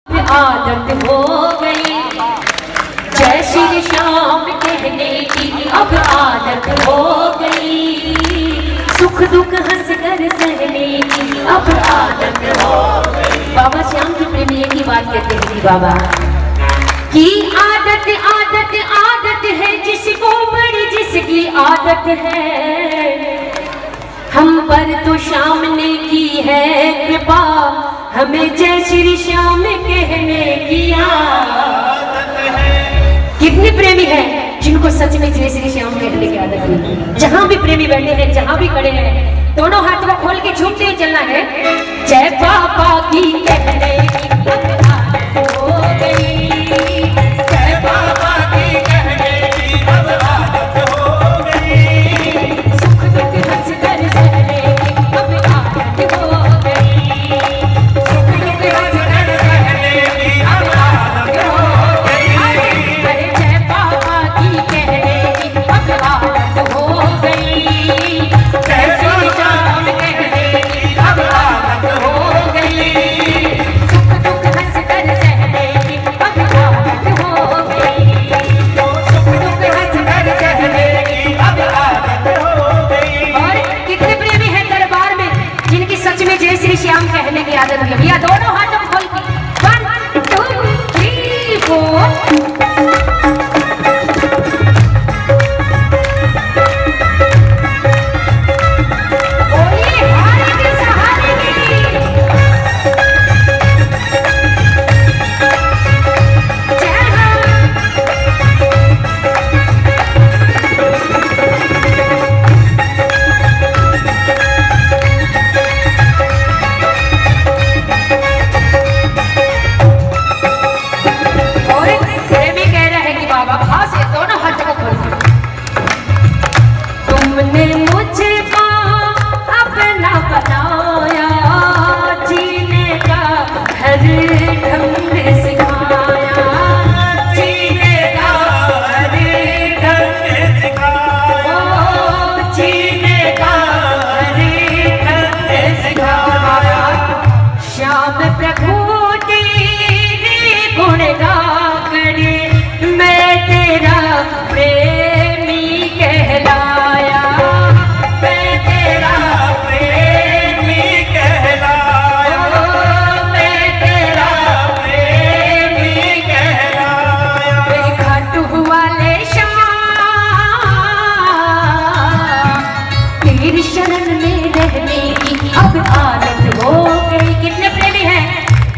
आदत हो गई जय श्री श्याम कहने की, अब आदत हो गई सुख दुख हंस कर सहने की, अब आदत हो गई। बाबा श्याम की प्रेमी एक ही बात कहते हैं बाबा की आदत आदत आदत है जिसको बड़ी जिसकी आदत है, हम पर तो श्याम ने की है कृपा, हमें जय श्री श्याम कहने की आदत है। कितने प्रेमी हैं जिनको सच में जय श्री श्याम कहने की आदत है। जहां भी प्रेमी बैठे हैं, जहां भी खड़े हैं, दोनों हाथ को खोल के झूमते हुए चलना है। जय बाबा की कहने की आदत हो गई, जय बाबा की कहने की अब आदत हो गई, सुख दुख हंस कर सहने की अब आदत हो गई, सुख दुख हंस कर सहने की अब आदत हो गई। अरे जय बाबा की कहने की अब आदत हो गई, जय श्री श्याम कहने की अब आदत हो गई, सुख दुख हंस कर सहने की अब आदत हो गई, सुख दुख हंस कर सहने की अब आदत हो गई। और कितने प्रेमी हैं दरबार में जिनकी सच में जय श्री श्याम कहने की आदत है। भैया दोनों हाथों खोल के 1 2 3 4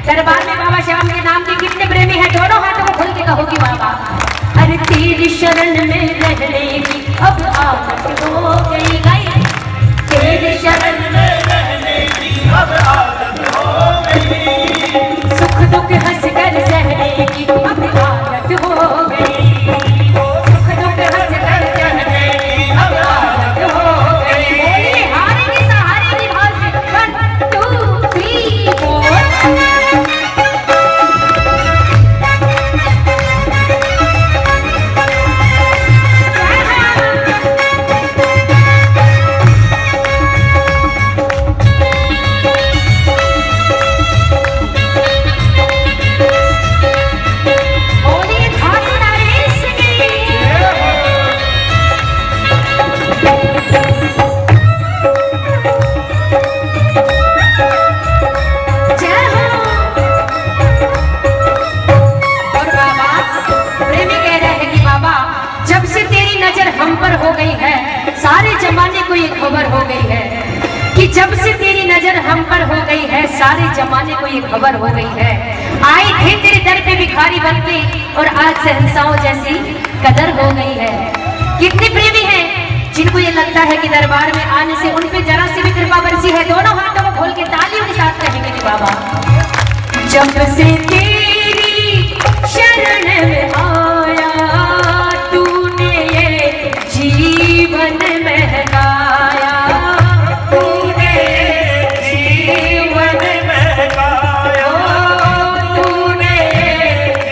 दरबार में बाबा श्याम के नाम के कितने प्रेमी हैं? दोनों हाथों को खोल के कहो कि बाबा अरे तेरी शरण में रहने की अब आदत हो गई, तेरी शरण में रहने की अब आदत हो गई, सुख दुख हंस कर सहने की अब आदत हो गई, सुख दुख हंस कर सहने की अब आदत हो गई। बोलिए हारेगी सहारेगी भाव से 1 2 3 4 हो गई है, सारे जमाने को ये खबर हो गई है कि जब से तेरी नजर हम पर हो गई है, सारे जमाने को ये खबर हो गई है। आए थे तेरे दर पे भिखारी बनके और आज शहंशाहों जैसी कदर हो गई है। कितने प्रेमी हैं जिनको ये लगता है कि दरबार में आने से उन पे जरा से भी कृपा बरसी है? दोनों हाथों को खोल के तालियों के साथ कहेंगे कि बाबा जब से तेरी शरण में आया जीवन महकाया, तूने जीवन महकाया, तूने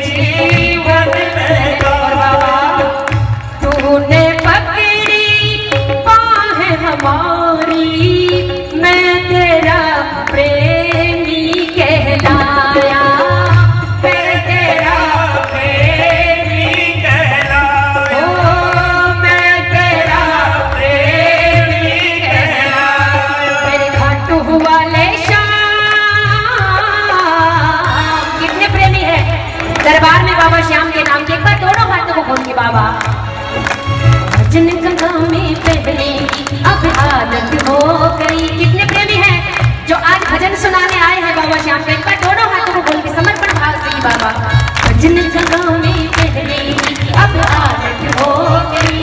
जीवन महकाया, तूने पकड़ी बाहें हमारी, मैं तेरा प्रेमी कहलाया, दरबार में बाबा श्याम के नाम के एक बार दोनों हाथों को खोल के बाबा। भजन गंगा में पहले की अब आदत हो गई। कितने प्रेमी हैं जो आज भजन सुनाने आए हैं बाबा श्याम के, एक बार दोनों हाथों को खोल के समर्पण भाव से बाबा। भजन गंगा में पहले की अब आदत हो गई।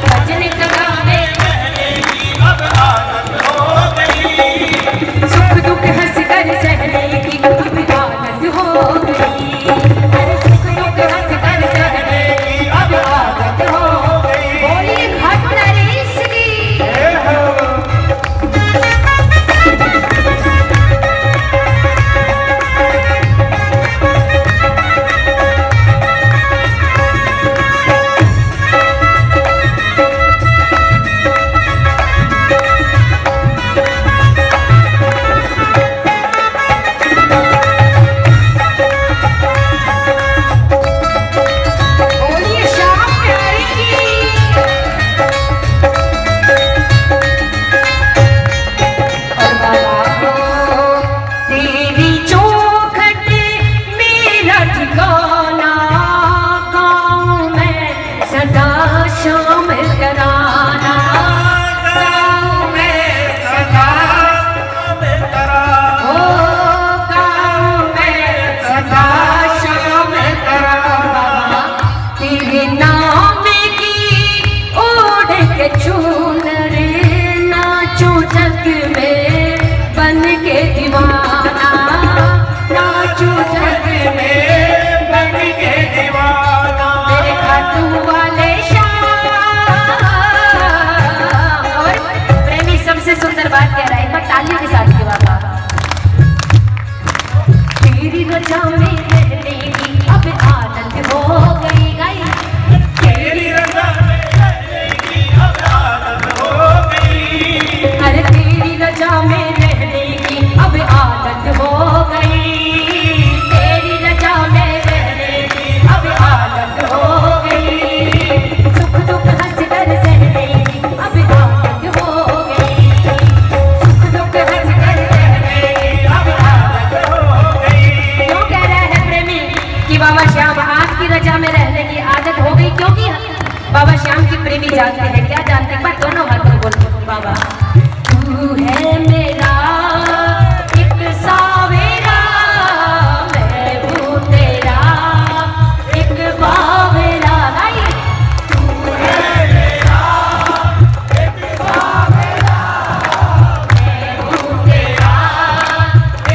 भजन गंगा में पहले की अब आदत हो गई। सुख दुख हंस कर सहने की अब आदत हो गई। अरे सुख दुख हंस कर सहने की अब आदत हो गई। बोलिए घाट नरेश की। बाबा श्याम की प्रेमी जानते हैं, क्या जानते हैं? बात दोनों हाथों बोल बाबा। तू है मेरा एक सावेरा, मैं हूँ तेरा एक बावेरा। तू है मेरा एक सावेरा, मैं हूँ तेरा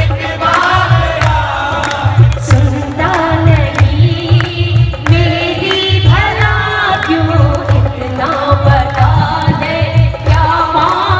एक बावेरा। सुनता नहीं मेरी भला क्यों इतना बता दे क्या माँ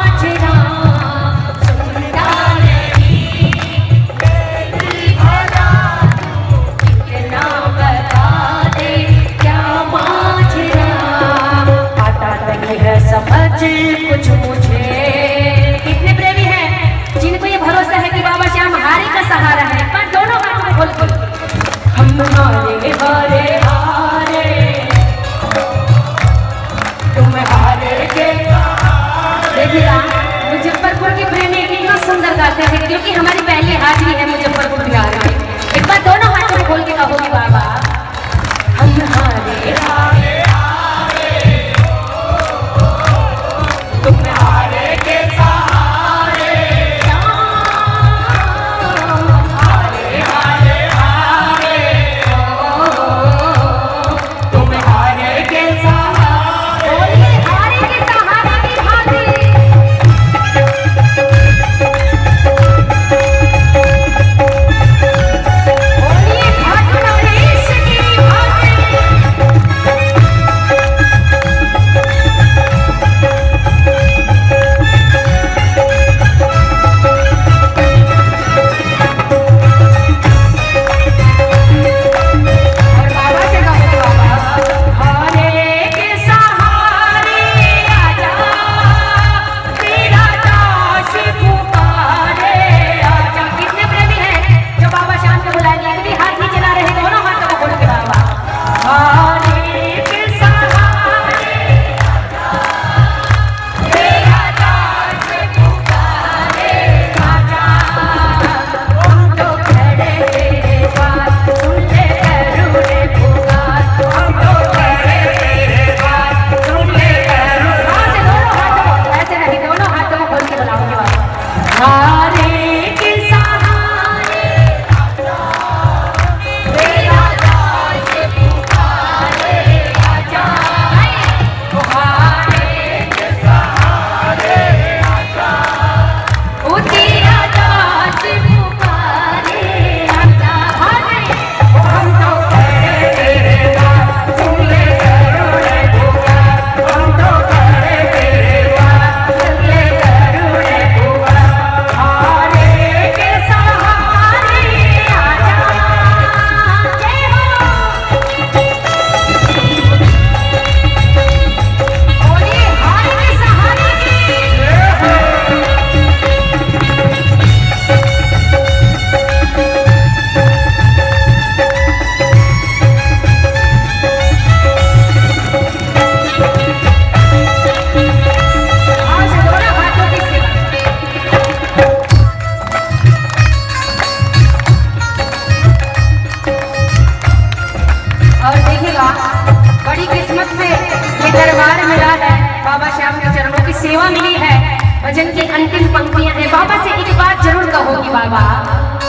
भजन की अंतिम पंक्तियां हैं। बाबा से एक बात जरूर कहोगी बाबा,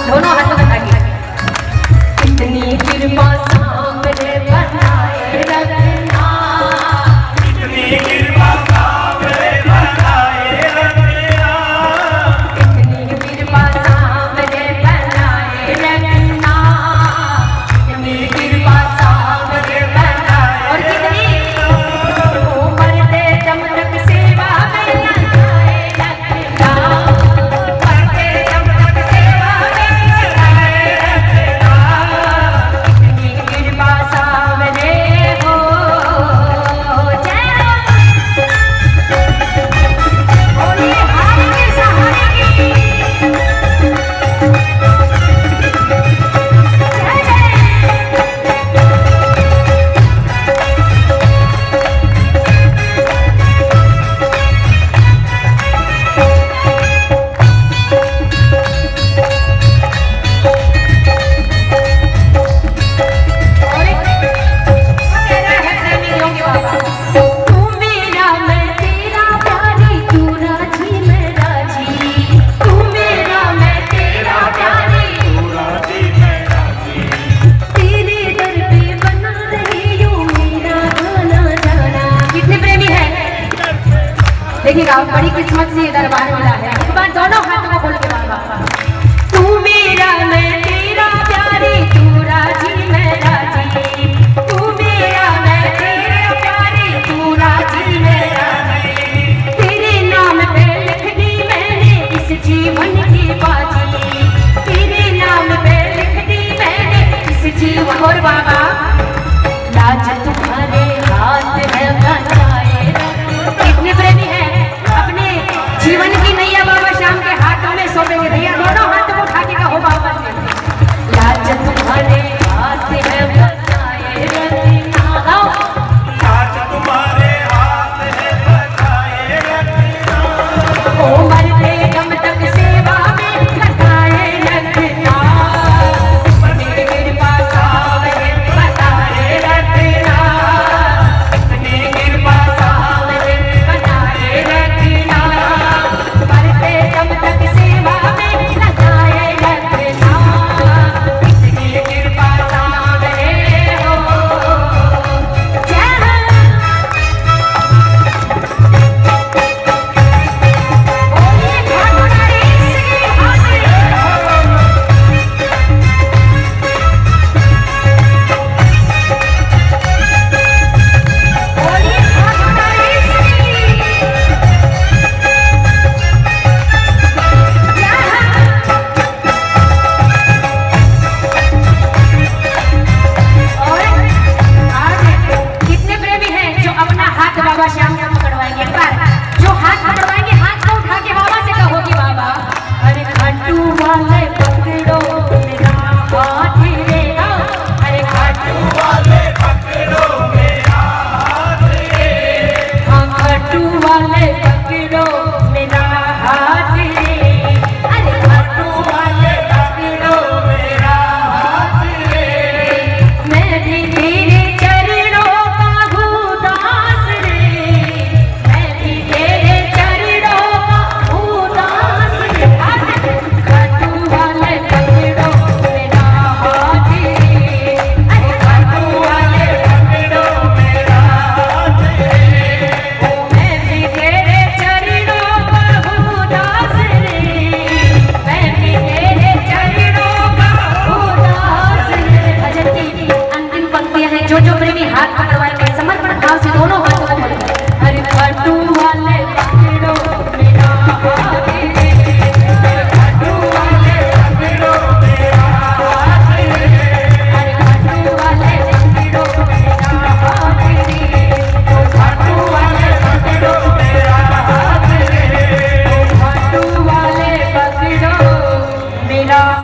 दोनों हाथ बताइए। इतनी कृपा सामने बनाए रखना, इतनी कृपा सामने बनाए रखना, इतनी कृपा सामने बनाए रखना, इतनी कृपा सामने बनाए। और कितनी मरते दम तक सेवा में लगाए रखना, मरते दम तक सेवा में लगाए रखना, इतनी कृपा सामने हो। जय और ये हाथ के सहारे की देखिएगा, बड़ी किस्मत से दरबार मिला है। एक बार दोनों हाथ